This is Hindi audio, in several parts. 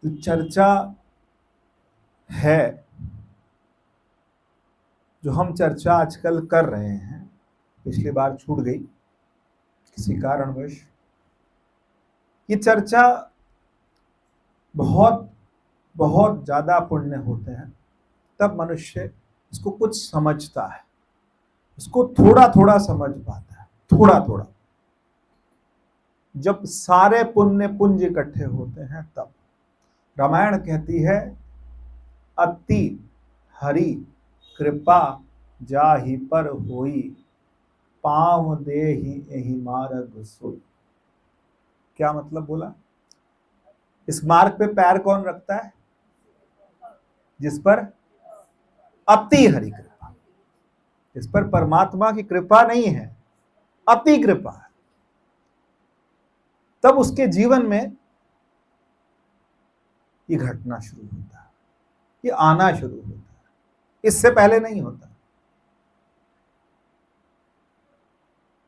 जो चर्चा है, जो हम चर्चा आजकल कर रहे हैं, पिछली बार छूट गई किसी कारणवश, ये चर्चा बहुत बहुत ज्यादा पुण्य होते हैं तब मनुष्य इसको कुछ समझता है, इसको थोड़ा थोड़ा समझ पाता है, थोड़ा थोड़ा। जब सारे पुण्य पुंज इकट्ठे होते हैं तब रामायण कहती है, अति हरि कृपा जाहि पर होई, पाँव देहि एहि मार्ग सोई। क्या मतलब बोला? इस मार्ग पे पैर कौन रखता है? जिस पर अति हरि कृपा, जिस पर परमात्मा की कृपा नहीं है, अति कृपा है, तब उसके जीवन में ये घटना शुरू होता है, ये आना शुरू होता है, इससे पहले नहीं होता।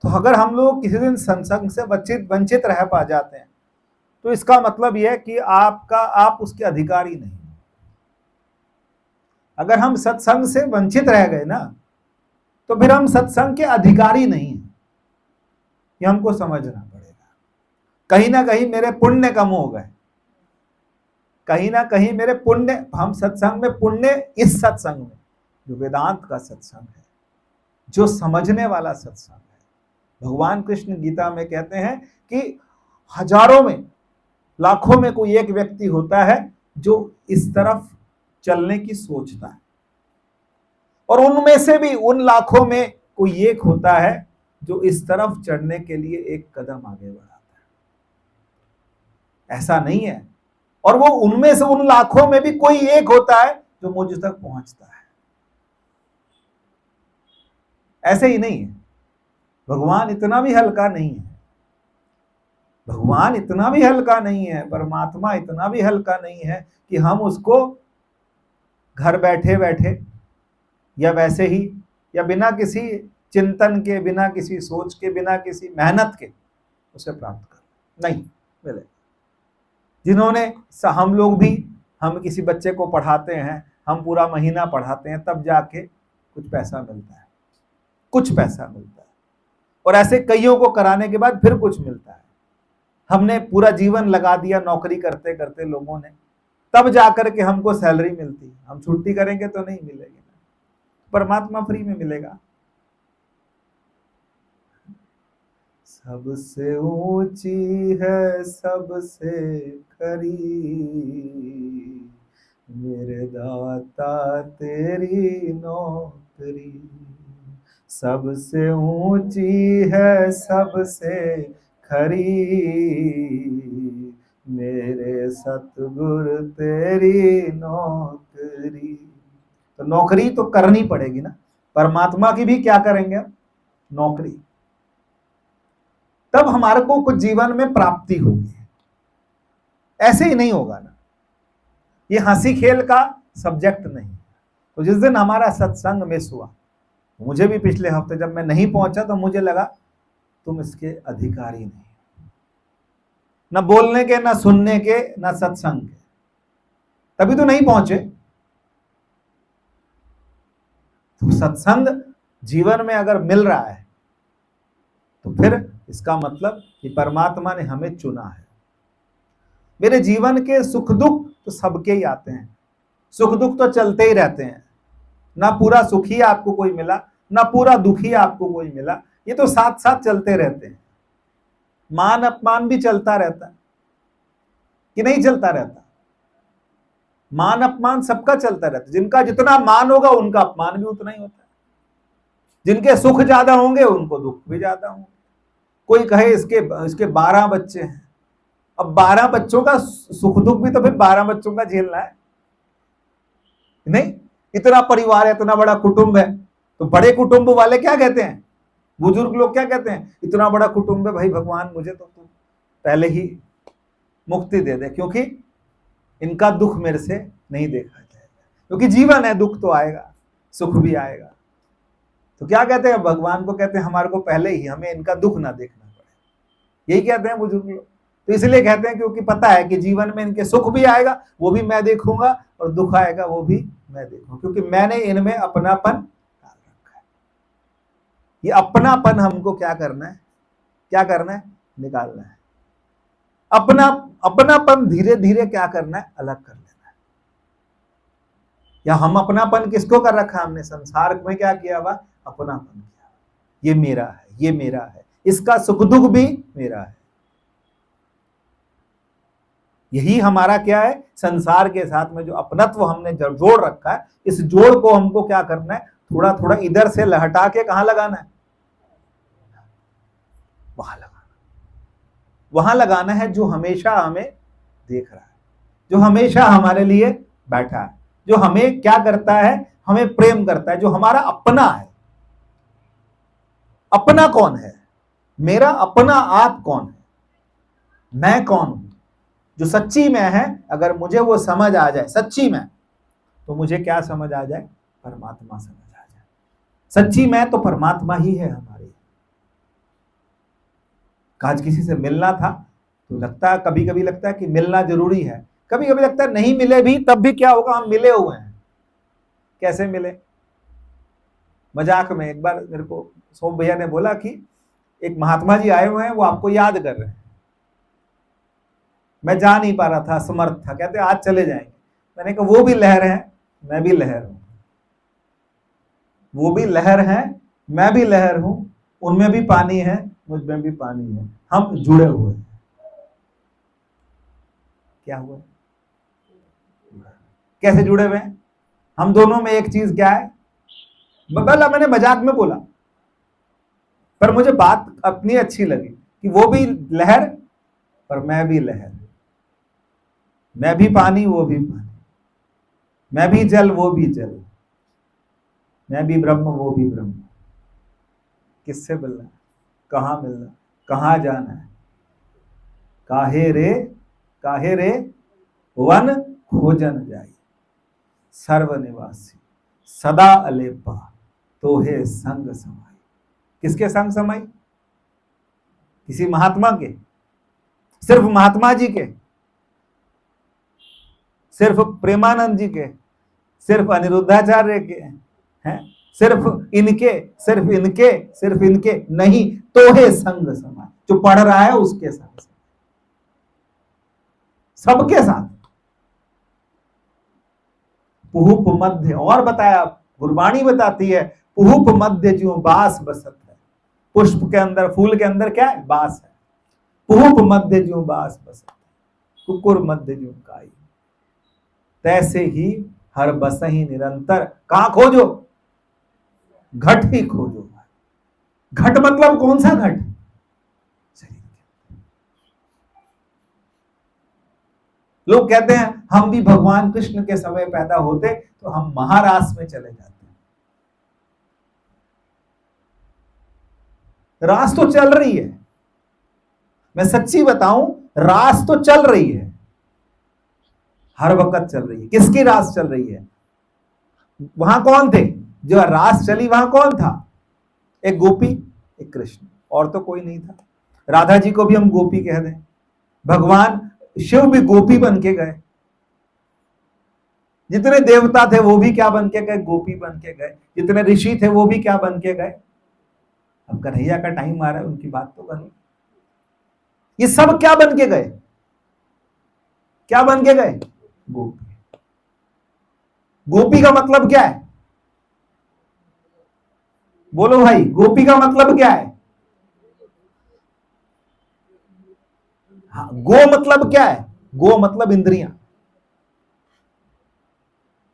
तो अगर हम लोग किसी दिन सत्संग से वंचित रह पा जाते हैं तो इसका मतलब यह है कि आप उसके अधिकारी नहीं। अगर हम सत्संग से वंचित रह गए ना तो फिर हम सत्संग के अधिकारी नहीं हैं, ये हमको समझना पड़ेगा। कहीं ना कहीं मेरे पुण्य कम हो गए, कहीं ना कहीं मेरे पुण्य, हम सत्संग में पुण्य, इस सत्संग में जो वेदांत का सत्संग है, जो समझने वाला सत्संग है, भगवान कृष्ण गीता में कहते हैं कि हजारों में, लाखों में कोई एक व्यक्ति होता है जो इस तरफ चलने की सोचता है, और उनमें से भी उन लाखों में कोई एक होता है जो इस तरफ चढ़ने के लिए एक कदम आगे बढ़ाता है। ऐसा नहीं है, और वो उनमें से, उन लाखों में भी कोई एक होता है जो मुझ तक पहुंचता है। ऐसे ही नहीं है। भगवान इतना भी हल्का नहीं है, भगवान इतना भी हल्का नहीं है, परमात्मा इतना भी हल्का नहीं है कि हम उसको घर बैठे बैठे या वैसे ही, या बिना किसी चिंतन के, बिना किसी सोच के, बिना किसी मेहनत के उसे प्राप्त कर नहीं मिले। जिन्होंने, हम लोग भी, हम किसी बच्चे को पढ़ाते हैं, हम पूरा महीना पढ़ाते हैं, तब जाके कुछ पैसा मिलता है, कुछ पैसा मिलता है, और ऐसे कईयों को कराने के बाद फिर कुछ मिलता है। हमने पूरा जीवन लगा दिया नौकरी करते करते लोगों ने, तब जाकर के हमको सैलरी मिलती है। हम छुट्टी करेंगे तो नहीं मिलेगी, परमात्मा फ्री में मिलेगा। सबसे ऊंची है सबसे खरी, मेरे दाता तेरी नौकरी। सबसे ऊंची है सबसे खरी, मेरे सतगुरु तेरी नौकरी। तो नौकरी तो करनी पड़ेगी ना, परमात्मा की भी क्या करेंगे? नौकरी। तब हमारे को कुछ जीवन में प्राप्ति होगी, ऐसे ही नहीं होगा ना। ये हंसी खेल का सब्जेक्ट नहीं। तो जिस दिन हमारा सत्संग मिस हुआ, मुझे भी पिछले हफ्ते जब मैं नहीं पहुंचा तो मुझे लगा तुम इसके अधिकारी नहीं, ना बोलने के, ना सुनने के, ना सत्संग के, तभी तो नहीं पहुंचे। तो सत्संग जीवन में अगर मिल रहा है तो फिर इसका मतलब कि परमात्मा ने हमें चुना है। मेरे जीवन के सुख दुख तो सबके ही आते हैं, सुख दुख तो चलते ही रहते हैं। ना पूरा सुखी आपको कोई मिला, ना पूरा दुखी आपको कोई मिला, ये तो साथ साथ चलते रहते हैं। मान अपमान भी चलता रहता है कि नहीं चलता रहता? मान अपमान सबका चलता रहता है। जिनका जितना मान होगा उनका अपमान भी उतना ही होता है। जिनके सुख ज्यादा होंगे उनको दुख भी ज्यादा होंगे। कोई कहे इसके 12 बच्चे हैं, अब 12 बच्चों का सुख दुख भी तो फिर 12 बच्चों का झेलना है, नहीं? इतना परिवार है, इतना बड़ा कुटुंब है, तो बड़े कुटुंब वाले क्या कहते हैं, बुजुर्ग लोग क्या कहते हैं? इतना बड़ा कुटुंब है भाई, भगवान मुझे तो पहले ही मुक्ति दे दे, क्योंकि इनका दुख मेरे से नहीं देखा जाएगा। क्योंकि जीवन है, दुख तो आएगा, सुख भी आएगा। तो क्या कहते हैं? भगवान को कहते हैं हमारे को पहले ही, हमें इनका दुख ना देखना पड़े, यही कहते हैं बुजुर्ग लोग। तो इसलिए कहते हैं क्योंकि पता है कि जीवन में इनके सुख भी आएगा वो भी मैं देखूंगा, और दुख आएगा वो भी मैं देखूंगा, क्योंकि मैंने इनमें अपनापन डाल रखा है। ये अपनापन हमको क्या करना है, क्या करना है, निकालना है। अपनापन धीरे धीरे क्या करना है, अलग कर लेना है। या हम अपनापन किसको कर रखा है, हमने संसार में क्या किया हुआ, अपनापन किया, ये मेरा है, ये मेरा है, इसका सुख दुख भी मेरा है। यही हमारा क्या है, संसार के साथ में जो अपनत्व हमने जोड़ रखा है, इस जोड़ को हमको क्या करना है, थोड़ा थोड़ा इधर से लहटा के कहां लगाना है, वहां लगाना है जो हमेशा हमें देख रहा है, जो हमेशा हमारे लिए बैठा है, जो हमें क्या करता है, हमें प्रेम करता है, जो हमारा अपना है। अपना कौन है, मेरा अपना आप कौन है, मैं कौन हूं, जो सच्ची मैं है। अगर मुझे वो समझ आ जाए सच्ची मैं, तो मुझे क्या समझ आ जाए, परमात्मा समझ आ जाए। सच्ची मैं तो परमात्मा ही है हमारे। आज किसी से मिलना था तो लगता है, कभी कभी लगता है कि मिलना जरूरी है, कभी कभी लगता है नहीं मिले भी तब भी क्या होगा, हम मिले हुए हैं। कैसे मिले, मजाक में एक बार मेरे को सोम भैया ने बोला कि एक महात्मा जी आए हुए हैं, वो आपको याद कर रहे हैं। मैं जा नहीं पा रहा था, असमर्थ था, कहते आज चले जाएंगे। मैंने कहा वो भी लहर है, मैं भी लहर हूं, वो भी लहर है, मैं भी लहर हूं, उनमें भी पानी है, मुझ में भी पानी है, हम जुड़े हुए हैं। क्या हुआ, कैसे जुड़े हुए हैं, हम दोनों में एक चीज क्या है, बोला, मैंने मजाक में बोला, पर मुझे बात अपनी अच्छी लगी कि वो भी लहर और मैं भी लहर, मैं भी पानी वो भी पानी, मैं भी जल वो भी जल, मैं भी ब्रह्म वो भी ब्रह्म। किससे मिलना, कहाँ मिलना, कहाँ जाना है, काहे रे वन खोजन जाई, सर्वनिवासी सदा अलेपा तोहे संग समाई। किसके संग समाई, किसी महात्मा के, सिर्फ महात्मा जी के, सिर्फ प्रेमानंद जी के, सिर्फ अनिरुद्धाचार्य के हैं, सिर्फ इनके, सिर्फ इनके, सिर्फ इनके नहीं, तोहे संग समाई, जो पढ़ रहा है उसके संग, सबके साथ। पुहुप मध्य, और बताया, गुरबाणी बताती है, पुहुप मध्य जो बास बसत है, पुष्प के अंदर, फूल के अंदर क्या है, बास है। पुहुप मध्य जो बास बसत है, कुकुर मध्य जो काई, तैसे ही हर बसही निरंतर, कहां खोजो, घट ही खोजो। घट मतलब कौन सा घट, लोग कहते हैं हम भी भगवान कृष्ण के समय पैदा होते तो हम महारास में चले जाते। रास तो चल रही है, मैं सच्ची बताऊं, रास तो चल रही है, हर वक्त चल रही है। किसकी रास चल रही है, वहां कौन थे, जो रास चली वहां कौन था, एक गोपी, एक कृष्ण, और तो कोई नहीं था। राधा जी को भी हम गोपी कह दें, भगवान शिव भी गोपी बन के गए, जितने देवता थे वो भी क्या बन के गए, गोपी बन के गए, जितने ऋषि थे वो भी क्या बन के गए। अब कन्हैया का टाइम आ रहा है, उनकी बात तो करो। ये सब क्या बन के गए, क्या बन के गए, गोपी। गोपी का मतलब क्या है, बोलो भाई, गोपी का मतलब क्या है। हाँ, गो मतलब क्या है, गो मतलब इंद्रियां।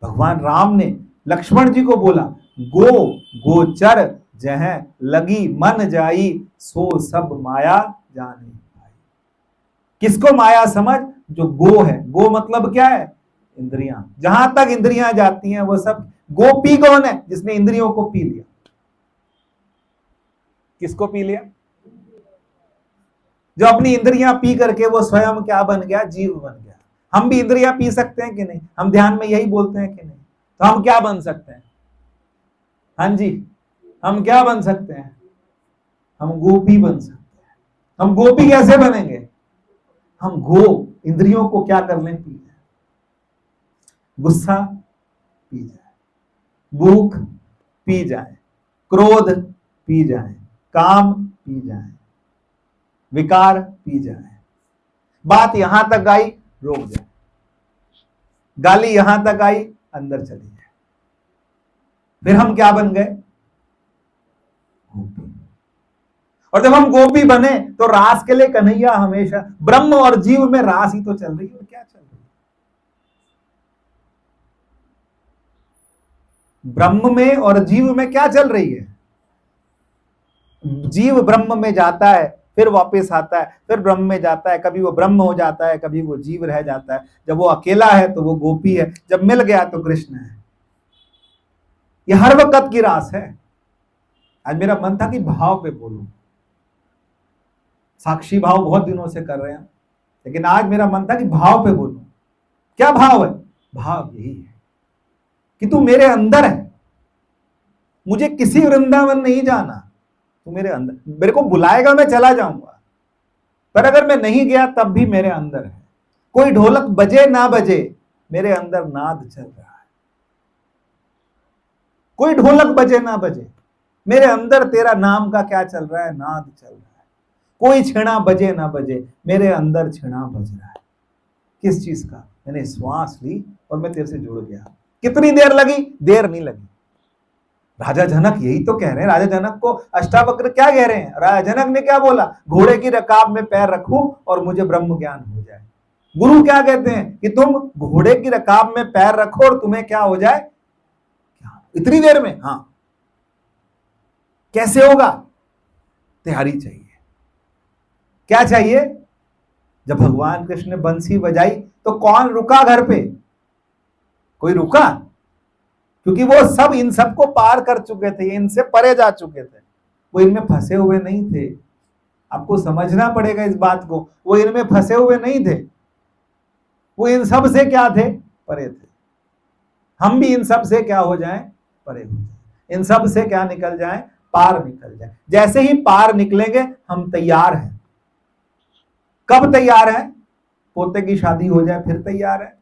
भगवान राम ने लक्ष्मण जी को बोला, गो गोचर जह लगी मन जाई, सो सब माया जाने। किसको माया समझ, जो गो है, गो मतलब क्या है, इंद्रियां। जहां तक इंद्रियां जाती हैं वो सब, गोपी कौन है, जिसने इंद्रियों को पी लिया। किसको पी लिया, जो अपनी इंद्रियां पी करके वो स्वयं क्या बन गया, जीव बन गया। हम भी इंद्रियां पी सकते हैं कि नहीं, हम ध्यान में यही बोलते हैं कि नहीं, तो हम क्या बन सकते हैं, हाँ जी, हम क्या बन सकते हैं, हम गोपी बन सकते हैं। हम गोपी कैसे बनेंगे, हम गो इंद्रियों को क्या कर लें, पी जाए, गुस्सा पी जाए, भूख पी जाए, क्रोध पी जाए, काम पी जाए, विकार पी जाए, बात यहां तक आई रोक जाए, गाली यहां तक आई अंदर चली जाए, फिर हम क्या बन गए, गोपी। और जब हम गोपी बने तो रास के लिए कन्हैया हमेशा, ब्रह्म और जीव में रास ही तो चल रही है, और क्या चल रही है, ब्रह्म में और जीव में क्या चल रही है, जीव ब्रह्म में जाता है, फिर वापस आता है, फिर ब्रह्म में जाता है, कभी वो ब्रह्म हो जाता है, कभी वो जीव रह जाता है, जब वो अकेला है तो वो गोपी है, जब मिल गया तो कृष्ण है। ये हर वक्त की रास है। आज मेरा मन था कि भाव पे बोलूं, साक्षी भाव बहुत दिनों से कर रहे हैं, लेकिन आज मेरा मन था कि भाव पे बोलूं। क्या भाव है, भाव यही है कि तू मेरे अंदर है, मुझे किसी वृंदावन नहीं जाना, तू मेरे अंदर, मेरे को बुलाएगा मैं चला जाऊंगा, पर अगर मैं नहीं गया तब भी मेरे अंदर है। कोई ढोलक बजे ना बजे, मेरे अंदर नाद चल रहा है। कोई ढोलक बजे ना बजे, मेरे अंदर तेरा नाम का क्या चल रहा है, नाद चल रहा है। कोई छेना बजे ना बजे, मेरे अंदर छेना बज रहा है। किस चीज का, मैंने श्वास ली और मैं तेरे से जुड़ गया। कितनी देर लगी, देर नहीं लगी। राजा जनक यही तो कह रहे हैं, राजा जनक को अष्टावक्र क्या कह रहे हैं, राजा जनक ने क्या बोला, घोड़े की रकाब में पैर रखूं और मुझे ब्रह्म ज्ञान हो जाए। गुरु क्या कहते हैं कि तुम घोड़े की रकाब में पैर रखो और तुम्हें क्या हो जाए, इतनी देर में। हाँ, कैसे होगा, तैयारी चाहिए। क्या चाहिए, जब भगवान कृष्ण ने बंसी बजाई तो कौन रुका घर पे, कोई रुका, क्योंकि वो सब इन सबको पार कर चुके थे, इनसे परे जा चुके थे, वो इनमें फंसे हुए नहीं थे। आपको समझना पड़ेगा इस बात को, वो इनमें फंसे हुए नहीं थे, वो इन सब से क्या थे, परे थे। हम भी इन सब से क्या हो जाएं, परे हो जाएं, इन सब से क्या निकल जाएं, पार निकल जाए। जैसे ही पार निकलेंगे हम तैयार हैं। कब तैयार हैं, पोते की शादी हो जाए फिर तैयार है,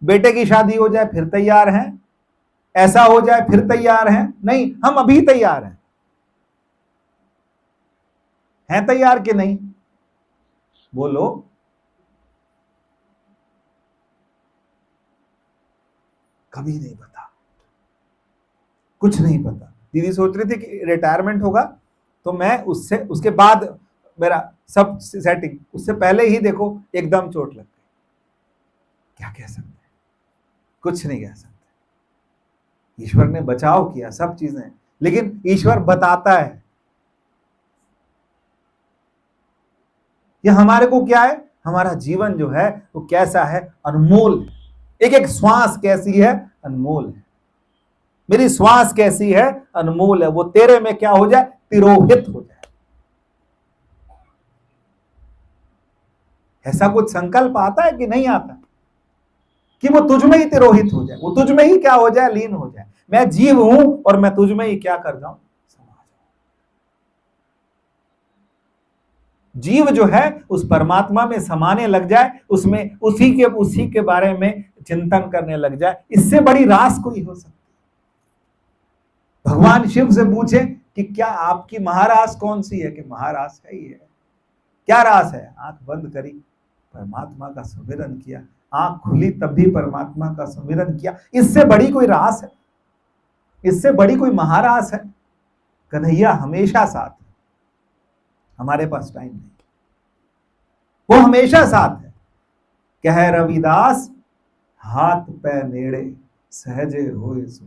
बेटे की शादी हो जाए फिर तैयार हैं, ऐसा हो जाए फिर तैयार हैं, नहीं, हम अभी तैयार हैं तैयार कि नहीं, बोलो। कभी नहीं पता, कुछ नहीं पता। दीदी सोच रही थी कि रिटायरमेंट होगा तो मैं उससे, उसके बाद मेरा सब सेटिंग, उससे पहले ही देखो एकदम चोट लग गई। क्या कह सकते हैं, कुछ नहीं कह सकते। ईश्वर ने बचाव किया सब चीजें, लेकिन ईश्वर बताता है कि हमारे को क्या है, हमारा जीवन जो है वो कैसा है, अनमोल है। एक एक श्वास कैसी है, अनमोल है। मेरी श्वास कैसी है, अनमोल है। वो तेरे में क्या हो जाए, तिरोहित हो जाए। ऐसा कुछ संकल्प आता है कि नहीं आता, कि वो तुझ में ही तिरोहित हो जाए, वो तुझ में ही क्या हो जाए, लीन हो जाए। मैं जीव हूं और मैं तुझ में ही क्या कर जाऊं, जीव जो है उस परमात्मा में समाने लग जाए, उसमें उसी के बारे में चिंतन करने लग जाए। इससे बड़ी रास कोई हो सकती। भगवान शिव से पूछे कि क्या आपकी महारास कौन सी है, कि महारास है ही है। क्या रास है, आंख बंद करी परमात्मा का सुमिरन किया, आंख खुली तब भी परमात्मा का सुमिरन किया। इससे बड़ी कोई रास है, इससे बड़ी कोई महारास है। कन्हैया हमेशा साथ है, हमारे पास टाइम नहीं, वो हमेशा साथ है। कह रविदास हाथ पैर नेड़े सहजे होए सो।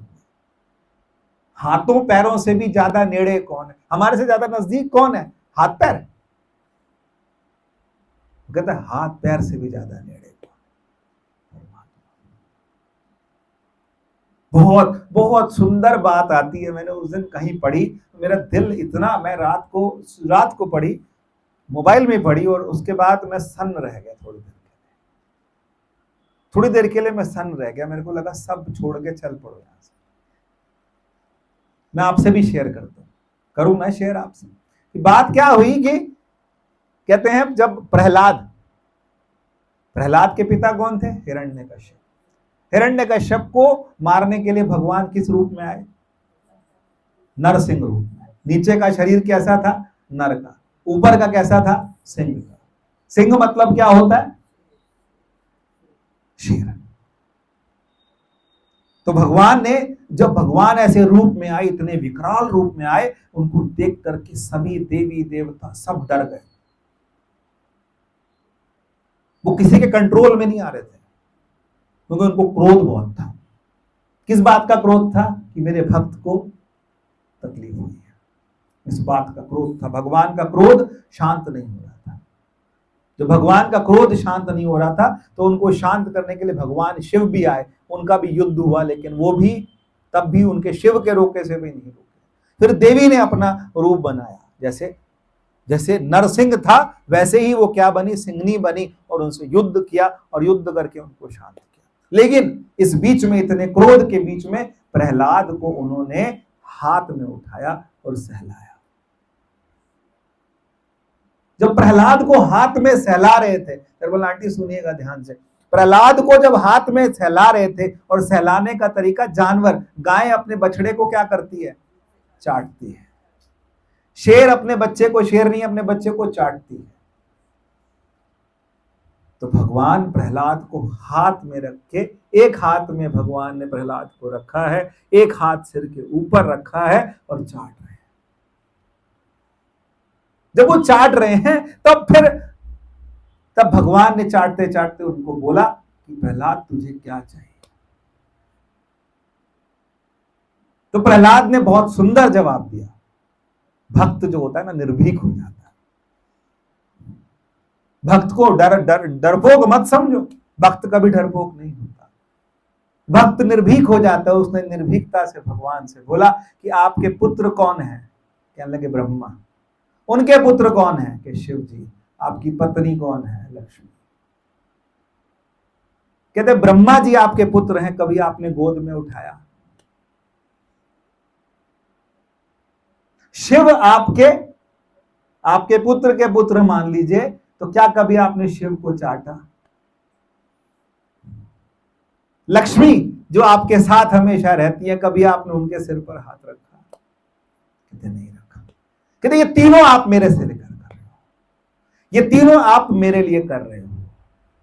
हाथों पैरों से भी ज्यादा नेड़े कौन है, हमारे से ज्यादा नजदीक कौन है, हाथ पैर। कहता है हाथ पैर से भी ज्यादा नेड़े कौन। बहुत बहुत सुंदर बात आती है, मैंने उस दिन कहीं पढ़ी, मेरा दिल इतना, मैं रात को पढ़ी, मोबाइल में पढ़ी, और उसके बाद मैं सन्न रह गया थोड़ी देर के लिए मैं सन्न रह गया। मेरे को लगा सब छोड़ के चल पड़ो यहां से। मैं आपसे भी शेयर करता हूं, करूं मैं शेयर आपसे। बात क्या हुई कि कहते हैं जब प्रहलाद के पिता कौन थे? हिरण्यकश्यप। हिरण्यकश्यप को मारने के लिए भगवान किस रूप में आए? नरसिंह रूप में। नीचे का शरीर कैसा था? नर का। ऊपर का कैसा था? सिंह का। सिंह मतलब क्या होता है? शेर। तो भगवान ने, जब भगवान ऐसे रूप में आए, इतने विकराल रूप में आए, उनको देख करके सभी देवी देवता सब डर गए। वो किसी के कंट्रोल में नहीं आ रहे थे, क्योंकि उनको क्रोध बहुत था। किस बात का क्रोध था? कि मेरे भक्त को तकलीफ हुई है, इस बात का क्रोध था। भगवान का क्रोध शांत नहीं हो रहा था। जब भगवान का क्रोध शांत नहीं हो रहा था, तो उनको शांत करने के लिए भगवान शिव भी आए। उनका भी युद्ध हुआ, लेकिन वो भी तब भी उनके शिव के रोके से भी नहीं रोके। फिर देवी ने अपना रूप बनाया, जैसे जैसे नरसिंह था वैसे ही वो क्या बनी? सिंहनी बनी, और उनसे युद्ध किया और युद्ध करके उनको शांत किया। लेकिन इस बीच में, इतने क्रोध के बीच में, प्रहलाद को उन्होंने हाथ में उठाया और सहलाया। जब प्रहलाद को हाथ में सहला रहे थे, आंटी सुनिएगा ध्यान से, प्रहलाद को जब हाथ में सहला रहे थे, और सहलाने का तरीका, जानवर, गाय अपने बछड़े को क्या करती है? चाटती है। शेर अपने बच्चे को, शेरनी अपने बच्चे को चाटती है। तो भगवान प्रहलाद को हाथ में रख के, एक हाथ में भगवान ने प्रहलाद को रखा है, एक हाथ सिर के ऊपर रखा है और चाट रहे हैं। जब वो चाट रहे हैं, तब भगवान ने चाटते चाटते उनको बोला कि प्रहलाद तुझे क्या चाहिए? तो प्रहलाद ने बहुत सुंदर जवाब दिया। भक्त जो होता है ना, निर्भीक हो जाता है। भक्त को डरपोक मत समझो, भक्त कभी डरपोक नहीं होता। भक्त निर्भीक हो जाता है। उसने निर्भीकता से भगवान से बोला कि आपके पुत्र कौन है? कहने लगे ब्रह्मा। उनके पुत्र कौन है? कि शिव जी। आपकी पत्नी कौन है? लक्ष्मी। कहते ब्रह्मा जी आपके पुत्र हैं, कभी आपने गोद में उठाया? शिव आपके पुत्र के पुत्र मान लीजिए, तो क्या कभी आपने शिव को चाटा? लक्ष्मी जो आपके साथ हमेशा रहती है, कभी आपने उनके सिर पर हाथ रखा? कहते नहीं रखा। कहते ये तीनों आप मेरे से लेकर कर रहे हो, ये तीनों आप मेरे लिए कर रहे हो।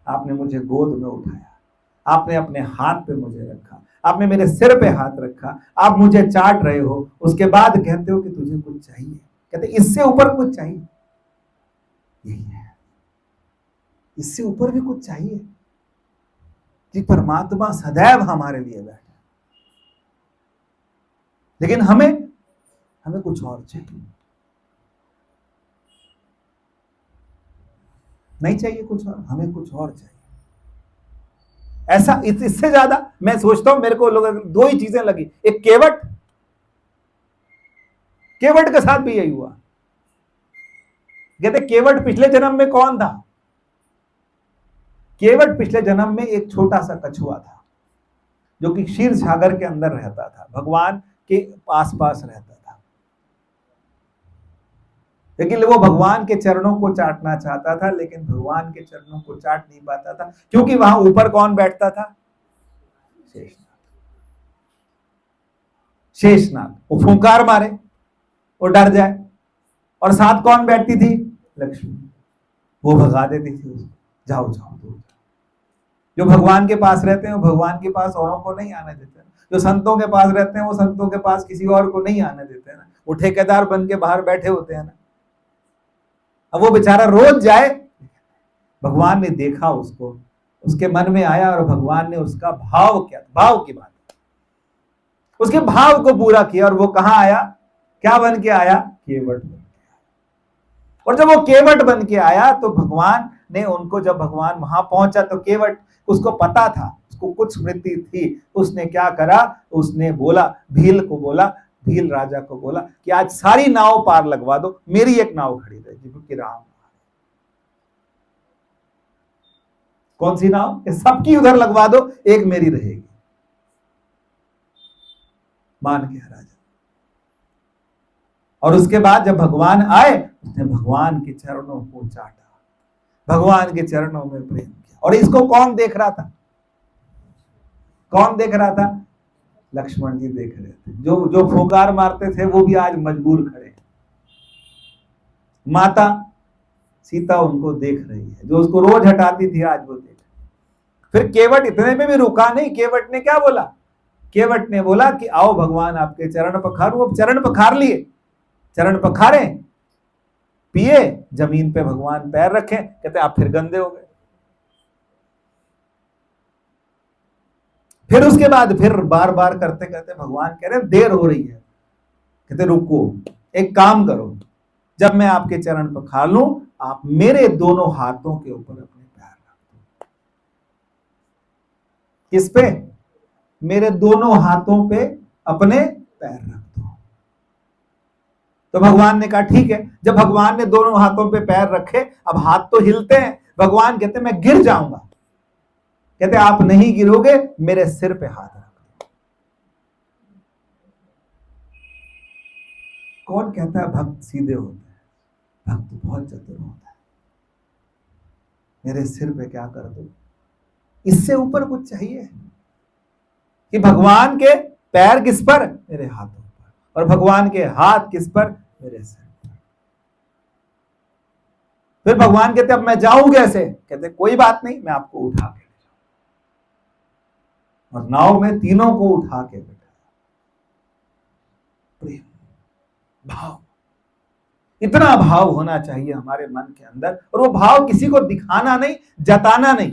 आपने मुझे गोद में उठाया, आपने अपने हाथ पे मुझे रखा, आपने मेरे सिर पे हाथ रखा, आप मुझे चाट रहे हो, उसके बाद कहते हो कि तुझे कुछ चाहिए। कहते इससे ऊपर कुछ चाहिए? यही है, इससे ऊपर भी कुछ चाहिए कि परमात्मा सदैव हमारे लिए बैठा, लेकिन हमें कुछ और चाहिए। नहीं चाहिए कुछ और, हमें कुछ और चाहिए। ऐसा इससे ज्यादा मैं सोचता हूं, मेरे को लोग दो ही चीजें लगी। एक केवट के साथ भी यही हुआ। कहते केवट पिछले जन्म में कौन था? केवट पिछले जन्म में एक छोटा सा कछुआ था, जो कि क्षीर सागर के अंदर रहता था, भगवान के आसपास रहता था। लेकिन वो भगवान के चरणों को चाटना चाहता था, लेकिन भगवान के चरणों को चाट नहीं पाता था, क्योंकि वहां ऊपर कौन बैठता था? शेषनाग। वो फूंकार मारे, वो डर जाए, और साथ कौन बैठती थी? लक्ष्मी। वो भगा देती थी उसको, जाओ जाओ दूर। जो भगवान के पास रहते हैं वो भगवान के पास औरों को नहीं आने देते। जो संतों के पास रहते हैं वो संतों के पास किसी और को नहीं आने देते हैं ना। वो ठेकेदार बन के बाहर बैठे होते हैं ना। अब वो बेचारा रोज जाए, भगवान ने देखा उसको, उसके मन में आया, और भगवान ने उसका भाव की बात, उसके भाव को पूरा किया, और वो कहां आया? क्या बन के आया? केवट बन के आया। और जब वो केवट बन के आया, तो भगवान ने उनको, जब भगवान वहां पहुंचा, तो केवट, उसको पता था, उसको कुछ स्मृति थी। उसने क्या करा? उसने बोला, भील राजा को बोला कि आज सारी नाव पार लगवा दो, मेरी एक नाव खड़ी रहेगी, क्योंकि राम। कौन सी नाव? सबकी उधर लगवा दो, एक मेरी रहेगी। मान गया राजा। और उसके बाद जब भगवान आए, उसने भगवान के चरणों को चाटा, भगवान के चरणों में प्रेम किया। और इसको कौन देख रहा था? कौन देख रहा था? लक्ष्मण जी देख रहे थे। जो जो फुकार मारते थे वो भी आज मजबूर खड़े। माता सीता उनको देख रही है, जो उसको रोज हटाती थी आज वो देख। फिर केवट इतने में भी रुका नहीं। केवट ने क्या बोला? केवट ने बोला कि आओ भगवान आपके चरण पखारूं। अब चरण पखार लिए, चरण पखारे, पिए, जमीन पे भगवान पैर रखे, कहते आप फिर गंदे हो गए। फिर उसके बाद फिर बार बार करते करते भगवान कह रहे देर हो रही है, कहते रुको, एक काम करो, जब मैं आपके चरण पखार लूं आप मेरे दोनों हाथों के ऊपर अपने पैर रख दो। किस पे? मेरे दोनों हाथों पे अपने पैर रख दो। तो भगवान ने कहा ठीक है। जब भगवान ने दोनों हाथों पे पैर रखे, अब हाथ तो हिलते हैं, भगवान कहते मैं गिर जाऊंगा। कहते आप नहीं गिरोगे, मेरे सिर पे हाथ रख दो। कौन कहता है भक्त सीधे होते हैं? भक्त बहुत चतुर होता है। मेरे सिर पे क्या कर दो, इससे ऊपर कुछ चाहिए? कि भगवान के पैर किस पर? मेरे हाथों पर। और भगवान के हाथ किस पर? मेरे सिर पर। फिर भगवान कहते अब मैं जाऊं कैसे? कहते कोई बात नहीं, मैं आपको उठा के ले जाऊं। और नाव में तीनों को उठा के बैठाया। प्रेम, भाव, इतना भाव होना चाहिए हमारे मन के अंदर। और वो भाव किसी को दिखाना नहीं, जताना नहीं,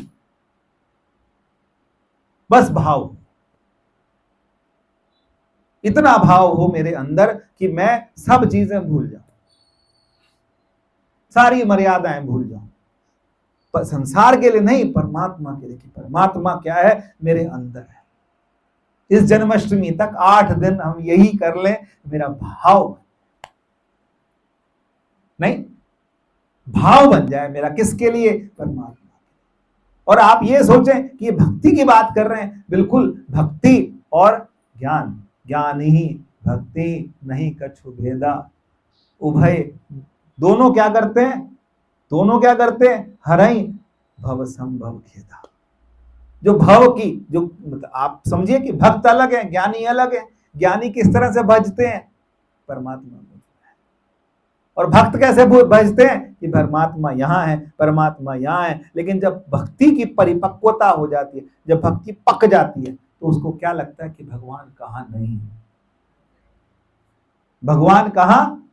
बस भाव। इतना भाव हो मेरे अंदर कि मैं सब चीजें भूल जाऊं, सारी मर्यादाएं भूल जाऊं। पर संसार के लिए नहीं, परमात्मा के लिए, कि परमात्मा क्या है? मेरे अंदर है। इस जन्माष्टमी तक 8 दिन हम यही कर लें, मेरा भाव नहीं, भाव बन जाए मेरा। किसके लिए? परमात्मा। और आप ये सोचें कि ये भक्ति की बात कर रहे हैं, बिल्कुल भक्ति और ज्ञान। ज्ञान ही भक्ति नहीं कछु भेदा, उभय दोनों क्या करते हैं? दोनों क्या करते हैं? हरई भव संभव खेदा। जो भव की, जो आप समझिए कि भक्त अलग है, ज्ञानी अलग है। ज्ञानी किस तरह से भजते हैं? परमात्मा को। और भक्त कैसे भजते हैं? कि परमात्मा यहाँ है, परमात्मा यहाँ है। लेकिन जब भक्ति की परिपक्वता हो जाती है, जब भक्ति पक जाती है, तो उसको क्या लगता है कि भगवान कहाँ नहीं, भगवान कहाँ।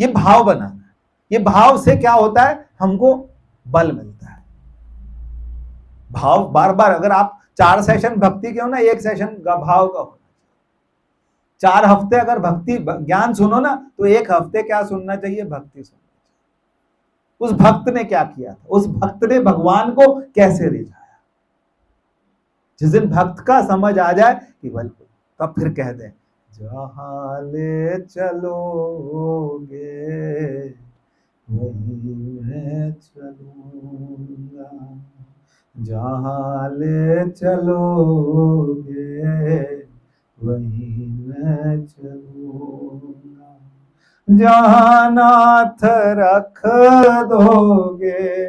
ये भाव बनाना है। ये भाव से क्या होता है? हमको बल मिलता है। भाव बार बार, अगर आप 4 सेशन भक्ति के हो ना, 1 सेशन भाव का हो। 4 हफ्ते अगर भक्ति ज्ञान सुनो ना, तो 1 हफ्ते क्या सुनना चाहिए? भक्ति सुनना चाहिए। उस भक्त ने क्या किया था? उस भक्त ने भगवान को कैसे रिझाया? जिस दिन भक्त का समझ आ जाए कि बिल्कुल, तब फिर कह दे जहां ले चलोगे वहीं मैं चलूंगा, जहां ले चलोगे वहीं मैं चलूंगा, जहां नाथ रख दोगे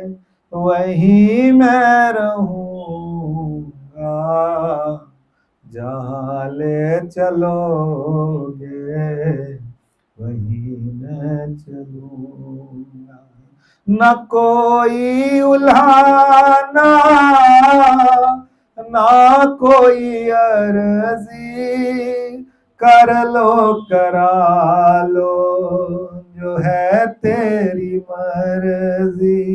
वहीं मैं रहूंगा, जहां ले चलोगे वहीं मैं चलूंगा। न कोई उल्हाना, ना कोई अर्जी, कर लो करा लो जो है तेरी मर्जी।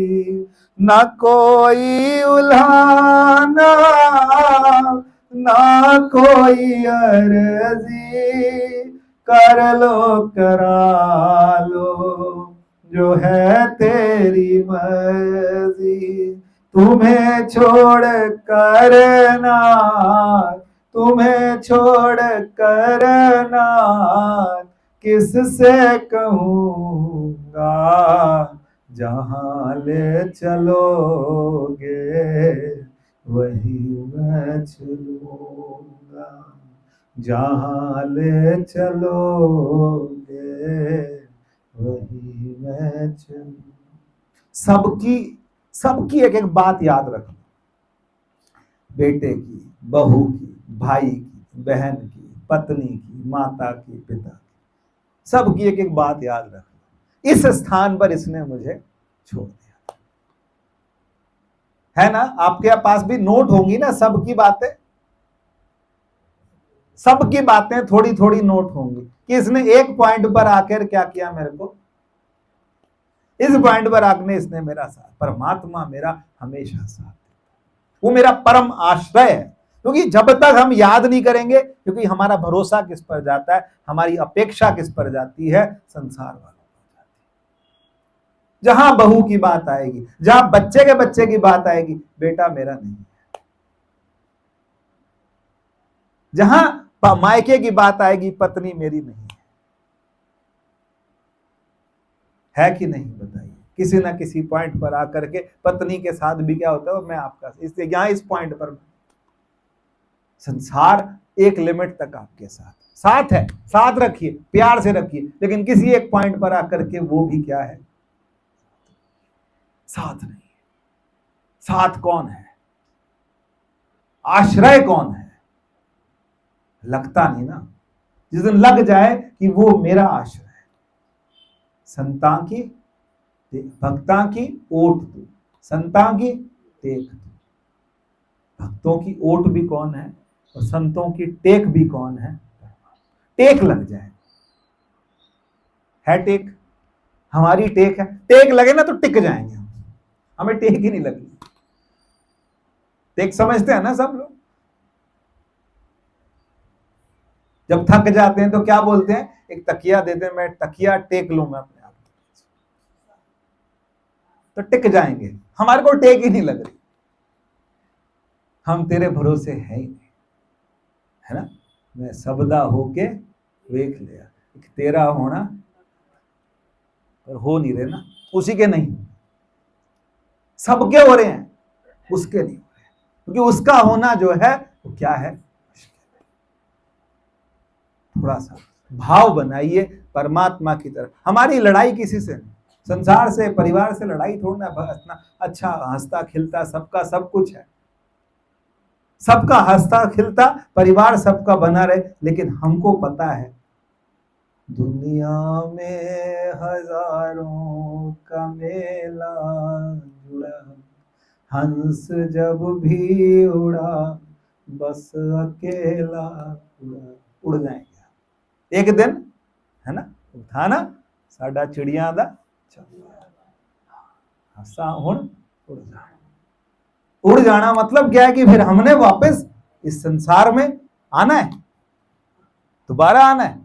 न कोई उल्हाना, ना कोई अर्जी, कर लो करा लो जो है तेरी मर्जी। तुम्हें छोड़ कर ना, तुम्हें छोड़ कर ना किससे कहूँगा, जहाँ ले चलोगे वहीं मैं चलूँगा, जहाँ ले चलोगे वही मैं चुन। सबकी सबकी एक एक बात याद रखना, बेटे की, बहू की, भाई की, बहन की, पत्नी की, माता की, पिता की, सबकी एक एक बात याद रखना। इस स्थान पर इसने मुझे छोड़ दिया, है ना? आपके पास भी नोट होंगी ना सबकी बातें, सबकी बातें थोड़ी थोड़ी नोट होंगी कि इसने एक पॉइंट पर आकर क्या किया मेरे को, इस पॉइंट पर आकर इसने मेरा साथ, परमात्मा मेरा हमेशा साथ, वो मेरा परम आश्रय है। क्योंकि जब तक हम याद नहीं करेंगे, क्योंकि हमारा भरोसा किस पर जाता है, हमारी अपेक्षा किस पर जाती है, संसार वालों पर जाती है। जहां बहू की बात आएगी, जहां बच्चे के बच्चे की बात आएगी, बेटा मेरा नहीं है। जहां मायके की बात आएगी, पत्नी मेरी नहीं है कि नहीं? बताइए। किसी ना किसी पॉइंट पर आकर के पत्नी के साथ भी क्या होता है, मैं आपका, इसलिए यहां इस पॉइंट पर संसार एक लिमिट तक आपके साथ साथ है, साथ रखिए, प्यार से रखिए, लेकिन किसी एक पॉइंट पर आकर के वो भी क्या है, साथ नहीं है। साथ कौन है, आश्रय कौन है? लगता नहीं ना। जिस दिन लग जाए कि वो मेरा आश्रय है, संता की भक्ता की ओट तू, संता की टेक तू। भक्तों की ओट भी कौन है और संतों की टेक भी कौन है? टेक लग जाए, है टेक, हमारी टेक है, टेक लगे ना तो टिक जाएंगे हम, हमें टेक ही नहीं लगी। टेक समझते हैं ना सब लोग? जब थक जाते हैं तो क्या बोलते हैं, एक तकिया देते हैं, मैं तकिया टेक लूंगा अपने आप, तो टिक जाएंगे। हमारे को टेक ही नहीं लग रही, हम तेरे भरोसे है ही नहीं, है ना? मैं सबदा होके देख लिया, तेरा होना पर हो नहीं रहे ना, उसी के नहीं, सबके हो रहे हैं, उसके नहीं हो रहे, क्योंकि उसका होना जो है वो क्या है, थोड़ा सा भाव बनाइए परमात्मा की तरफ। हमारी लड़ाई किसी से नहीं, संसार से, परिवार से लड़ाई थोड़ा ना। अच्छा हंसता खिलता सबका सब कुछ है, सबका हंसता खिलता परिवार सबका बना रहे, लेकिन हमको पता है दुनिया में हजारों का मेला जुड़ा, हंस जब भी उड़ा बस अकेला उड़ा। उड़ जाएंगे एक दिन, है ना? था ना साडा चिड़िया दा हंसा हुण उड़ जाना। उड़ जाना मतलब क्या है कि फिर हमने वापस इस संसार में आना है, दोबारा आना है,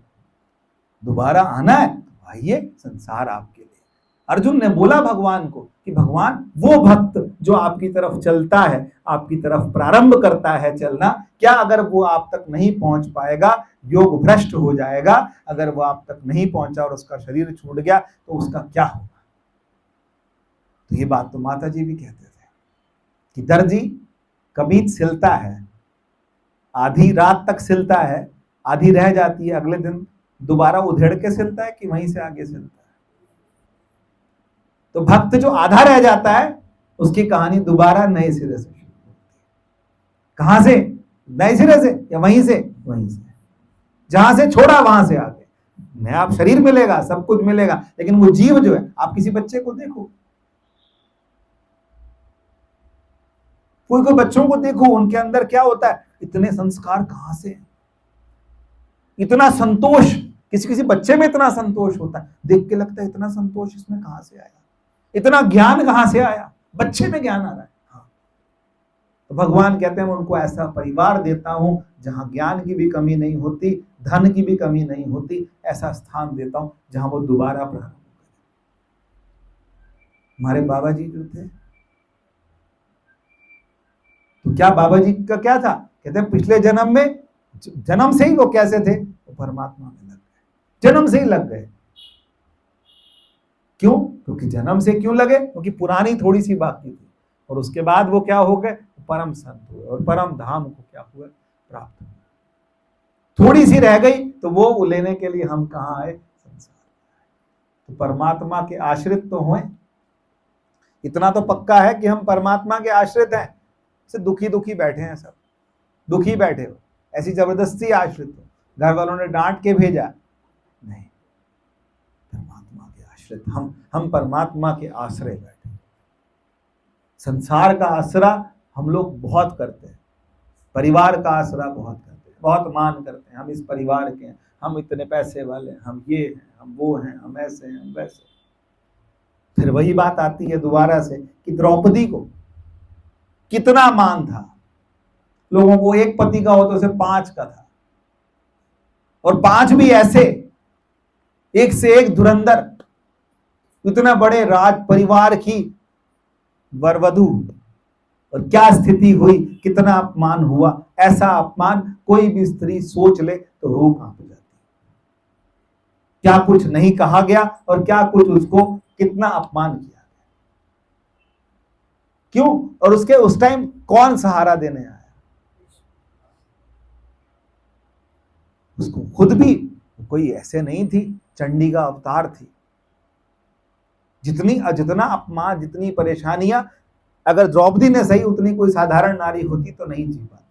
दोबारा आना है, तो आइए, संसार आपके लिए। अर्जुन ने बोला भगवान को कि भगवान वो भक्त जो आपकी तरफ चलता है, आपकी तरफ प्रारंभ करता है चलना, क्या अगर वो आप तक नहीं पहुंच पाएगा, योग भ्रष्ट हो जाएगा, अगर वो आप तक नहीं पहुंचा और उसका शरीर छूट गया तो उसका क्या होगा? तो ये बात तो माता जी भी कहते थे कि दर्जी कमीज सिलता है, आधी रात तक सिलता है, आधी रह जाती है, अगले दिन दोबारा उधेड़ के सिलता है कि वहीं से आगे सिलता है? तो भक्त जो आधा रह जाता है उसकी कहानी दोबारा नए सिरे से शुरू होती है। कहां से? नए सिरे से या वहीं से? वहीं से, जहां से छोड़ा वहां से आगे। नया शरीर मिलेगा, सब कुछ मिलेगा, लेकिन वो जीव जो है, आप किसी बच्चे को देखो, कोई बच्चों को देखो, उनके अंदर क्या होता है, इतने संस्कार कहां से, इतना संतोष, किसी किसी बच्चे में इतना संतोष होता है, देख के लगता है इतना संतोष इसमें कहां से आया, इतना ज्ञान कहां से आया, बच्चे में ज्ञान आ रहा है। हाँ। तो भगवान कहते हैं मैं उनको ऐसा परिवार देता हूं जहां ज्ञान की भी कमी नहीं होती, धन की भी कमी नहीं होती, ऐसा स्थान देता हूं जहां वो दोबारा प्रारंभ करें। हमारे बाबा जी जो थे, तो क्या बाबा जी का क्या था, कहते हैं पिछले जन्म में, जन्म से ही वो कैसे थे, वो परमात्मा में लग गए, जन्म से ही लग गए। क्यों? क्योंकि जन्म से क्यों लगे, क्योंकि पुरानी थोड़ी सी बाकी थी, और उसके बाद वो क्या हो गए, परम संत हुए और परम धाम को क्या हुए, प्राप्त हुए। थोड़ी सी रह गई तो वो लेने के लिए हम कहाँ आए, संसार। तो परमात्मा के आश्रित तो हों। इतना तो पक्का है कि हम परमात्मा के आश्रित हैं। से दुखी दुखी बैठे हैं, सब दुखी बैठे हो, ऐसी जबरदस्ती आश्रित हो, घर वालों ने डांट के भेजा नहीं, परमात्मा के आश्रित हम परमात्मा के आश्रय बैठे। संसार का आसरा हम लोग बहुत करते हैं, परिवार का आसरा बहुत करते हैं, बहुत मान करते हैं, हम इस परिवार के हैं, हम इतने पैसे वाले हैं, हम ये हैं, हम वो हैं, हम ऐसे हैं, हम वैसे। फिर वही बात आती है दोबारा से कि द्रौपदी को कितना मान था, लोगों को एक पति का हो तो उसे 5 का था, और 5 भी ऐसे, एक से एक धुरंधर, इतना बड़े राज परिवार की वरवधु, और क्या स्थिति हुई, कितना अपमान हुआ। ऐसा अपमान कोई भी स्त्री सोच ले तो रूह कांप जाती। क्या कुछ नहीं कहा गया और क्या कुछ उसको कितना अपमान किया गया, क्यों? और उसके उस टाइम कौन सहारा देने आया? उसको खुद भी कोई ऐसे नहीं थी, चंडी का अवतार थी। जितना अपमान, जितनी परेशानियां, अगर द्रौपदी ने सही उतनी कोई साधारण नारी होती तो नहीं जी पाती।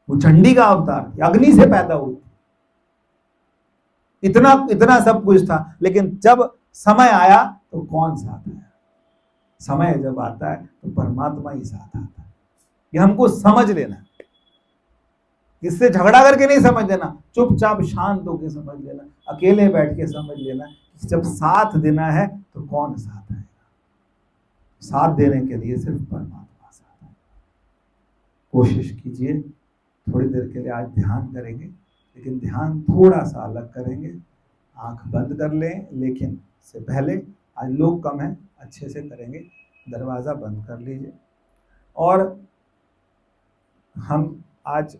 वो चंडी का अवतार थी, अग्नि से पैदा हुई थी, इतना सब कुछ था। लेकिन जब समय आया तो कौन साथ आया? समय जब आता है तो परमात्मा ही साथ आता है। ये हमको समझ लेना, इससे झगड़ा करके नहीं समझ लेना, चुपचाप शांत होकर समझ लेना, अकेले बैठ के समझ लेना। जब साथ देना है तो कौन साथ आएगा? साथ देने के लिए सिर्फ परमात्मा साथ आएगा। कोशिश कीजिए, थोड़ी देर के लिए आज ध्यान करेंगे, लेकिन ध्यान थोड़ा सा अलग करेंगे। आंख बंद कर लें, लेकिन से पहले आज लोग कम हैं, अच्छे से करेंगे। दरवाज़ा बंद कर लीजिए और हम आज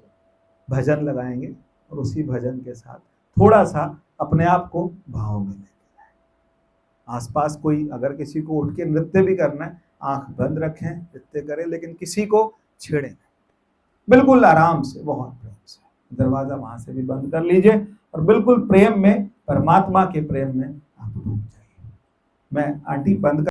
भजन लगाएंगे, और उसी भजन के साथ थोड़ा सा अपने आप को भाव में लेंगे। आसपास कोई अगर किसी को उठ के नृत्य भी करना है, आंख बंद रखें, नृत्य करें, लेकिन किसी को छेड़े नहीं, बिल्कुल आराम से, बहुत प्रेम से। दरवाजा वहां से भी बंद कर लीजिए और बिल्कुल प्रेम में, परमात्मा के प्रेम में आप डूब जाइए। मैं आंटी बंद